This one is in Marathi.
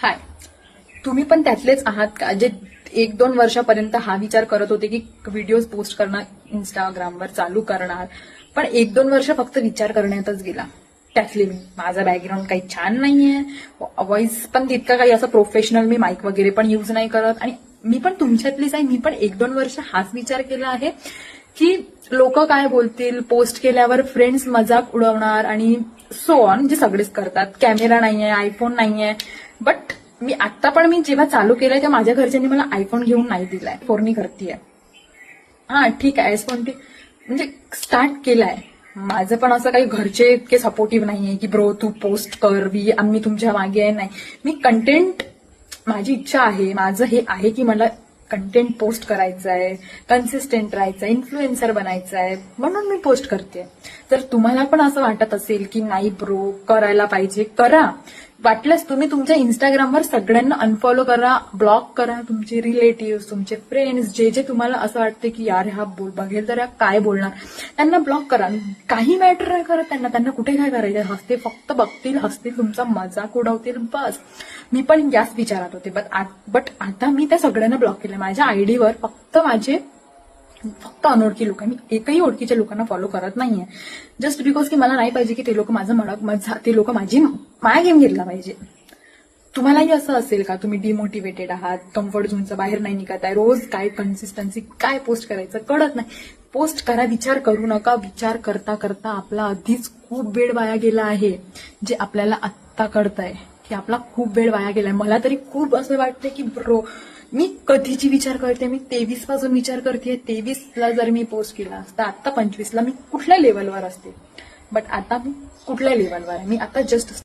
हाय, तुम्ही पण त्यातलेच आहात का जे 1-2 वर्षापर्यंत हा विचार करत होते की व्हिडिओज पोस्ट करणं इंस्टाग्रामवर चालू करणार, पण 1-2 वर्ष फक्त विचार करण्यातच गेला. त्यातले मी. माझा बॅकग्राऊंड काही छान नाहीये, व्हॉइस पण तितका काही असं प्रोफेशनल, मी माईक वगैरे पण यूज नाही करत, आणि मी पण तुमच्यातलीच आहे. मी पण 1-2 वर्ष हाच विचार केला आहे की लोक काय बोलतील, पोस्ट केल्यावर फ्रेंड्स मजाक उडवणार आणि सो ऑन, जे सगळेच करतात. कॅमेरा नाहीये, आयफोन नाहीये, बट मी जेव्हा चालू केलंय तेव्हा माझ्या घरच्यांनी मला आयफोन घेऊन नाही दिलाय. फोरनी करतीये. हा ठीक आहे, S20 म्हणजे स्टार्ट केलाय. माझं पण असं काही घरचे इतके सपोर्टिव्ह नाहीये की ब्रो तू पोस्ट कर, आम्ही तुमच्या मागे आहे. नाही, मी कंटेंट, माझी इच्छा आहे, माझं हे आहे की मला कंटेंट पोस्ट करायचं आहे, कन्सिस्टंट राहायचं आहे, इन्फ्लुएन्सर बनायचं आहे, म्हणून मी पोस्ट करते. तर तुम्हाला पण असं वाटत असेल की नाही ब्रो करायला पाहिजे, करा. वाटल्यास तुम्ही तुमच्या इंस्टाग्रामवर सगळ्यांना अनफॉलो करा, ब्लॉक करा. तुमचे रिलेटिव्ह, तुमचे फ्रेंड्स, जे जे तुम्हाला असं वाटते की यार हा बघेल तर काय बोलणार, त्यांना ब्लॉक करा. काही मॅटर नाही करत त्यांना कुठे काय करायचं. हसते, फक्त बघतील, हसतील, तुमचा मजाक उडवतील, बस. मी पण याच विचारात होते, बट आता मी त्या सगळ्यांना ब्लॉक केलं. माझ्या आयडीवर फक्त अनोळखी लोक, मी एकही ओळखीच्या लोकांना फॉलो करत नाहीये. जस्ट बिकॉज की मला नाही पाहिजे की ते लोक ते लोक माया गेम घेतला पाहिजे. तुम्हालाही असं असेल का? तुम्ही डिमोटिवेटेड आहात, कम्फर्ट झोनचं बाहेर नाही निघत आहे, रोज काय कन्सिस्टन्सी, काय पोस्ट करायचं कळत नाही. पोस्ट करा, विचार करू नका. विचार करता करता आपला आधीच खूप वेळ वाया गेला आहे, जे आपल्याला आत्ता कळतंय की आपला खूप वेळ वाया गेलाय. मला तरी खूप असं वाटतंय की ब्रो, मी कधीची विचार करते, मी 23 पासून विचार करते. 23ला जर मी पोस्ट केला असता, आता 25ला मी कुठल्या लेवलवर असते. बट आता मी कुठल्या लेवलवर आहे, मी आता जस्ट